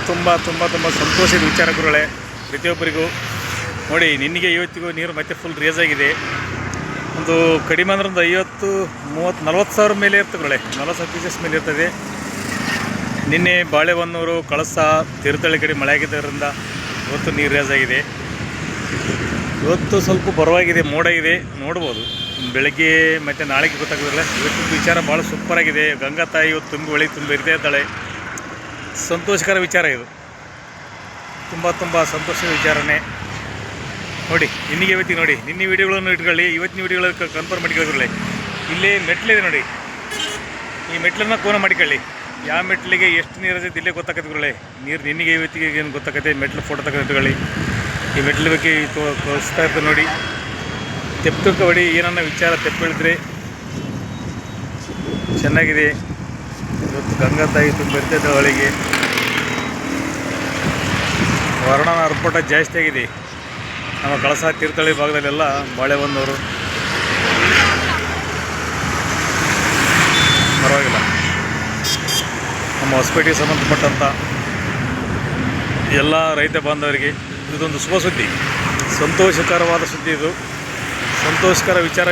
ತುಂಬ ಸಂತೋಷದ ವಿಚಾರ ಗುರುಗಳೇ. ಪ್ರತಿಯೊಬ್ಬರಿಗೂ ನೋಡಿ, ನಿನ್ನೆಗೆ ಇವತ್ತಿಗೂ ನೀರು ಮತ್ತೆ ಫುಲ್ ರೇಸ್ ಆಗಿದೆ. ಒಂದು ಕಡಿಮೆ ಅಂದ್ರೆ ಒಂದು 50-30-40 ಸಾವಿರ ಮೇಲೆ ಇರ್ತದೆ ಗುರುಗಳೇ, 40 ಪೀಸಸ್ ಮೇಲೆ ಇರ್ತದೆ. ನಿನ್ನೆ ಬಾಳೆಹೊನ್ನೂರು, ಕಳಸ, ತೀರ್ಥಹಳ್ಳಿ ಕಡೆ ಮಳೆ ಆಗಿದ್ದರಿಂದ ಇವತ್ತು ನೀರು ರೇಸ್ ಆಗಿದೆ. ಇವತ್ತು ಸ್ವಲ್ಪ ಪರವಾಗಿದೆ, ಮೋಡಾಗಿದೆ, ನೋಡ್ಬೋದು ಬೆಳಗ್ಗೆ ಮತ್ತು ನಾಳೆಗೆ ಗೊತ್ತಾಗೋದಿಲ್ಲ. ಇವತ್ತಿನ ವಿಚಾರ ಭಾಳ ಸೂಪರಾಗಿದೆ. ಗಂಗಾ ತಾಯಿ ಇವತ್ತು ತುಂಬಿ ಇರ್ತಾ ಇದ್ದಾಳೆ. ಸಂತೋಷಕರ ವಿಚಾರ ಇದು, ತುಂಬ ಸಂತೋಷದ ವಿಚಾರನೇ. ನೋಡಿ ನಿನ್ನೆಗೆ ಇವತ್ತಿಗೆ ನೋಡಿ, ನಿನ್ನೆ ವೀಡಿಯೋಗಳನ್ನು ಇಟ್ಕೊಳ್ಳಿ, ಇವತ್ತಿನ ವೀಡಿಯೋಗಳು ಕನ್ಫರ್ಮ್ ಮಾಡಿಕೊಳ್ಳಿ. ಇಲ್ಲಿ ಮೆಟ್ಲಿದೆ ನೋಡಿ, ಈ ಮೆಟ್ಲನ್ನು ಕೋನ ಮಾಡಿಕೊಳ್ಳಿ. ಯಾವ ಮೆಟ್ಲಿಗೆ ಎಷ್ಟು ನೀರು ಇರ್ತೈತೆ ಇಲ್ಲೇ ಗೊತ್ತಾಗತ್ತೆ ಗುರುಗಳೇ. ನೀರು ನಿನ್ನೆಗೆ ಇವತ್ತಿಗೆ ಏನು ಗೊತ್ತಾಗತ್ತೆ, ಮೆಟ್ಲು ಫೋಟೋ ತಗೊಳ್ಳಿ. ಈ ಮೆಟ್ಲ ಬಗ್ಗೆ ತೋರಿಸ್ತಾ ಇರ್ತದೆ ನೋಡಿ. ತೆಪ್ಪಕ್ಕೆ ಹೊಡಿ, ಏನನ್ನ ವಿಚಾರ ತೆಪ್ಪಿಳಿದ್ರೆ ಚೆನ್ನಾಗಿದೆ. ಇವತ್ತು ಗಂಗಾ ತಾಯಿ ತುಂಬ ಇರ್ತೈತೆ ಒಳಗೆ. ವರ್ಣನ ಅರ್ಪಟ ಜಾಸ್ತಿ ಆಗಿದೆ ನಮ್ಮ ಕಳಸ, ತೀರ್ಥಹಳ್ಳಿ ಭಾಗದಲ್ಲೆಲ್ಲ. ಬಾಳೆಹೊನ್ನೂರು ಪರವಾಗಿಲ್ಲ. ನಮ್ಮ ಹೊಸಪೇಟೆಗೆ ಸಂಬಂಧಪಟ್ಟಂಥ ಎಲ್ಲ ರೈತ ಬಾಂಧವರಿಗೆ ಇದೊಂದು ಶುಭ ಸುದ್ದಿ, ಸಂತೋಷಕರವಾದ ಸುದ್ದಿ. ಇದು ಸಂತೋಷಕರ ವಿಚಾರ.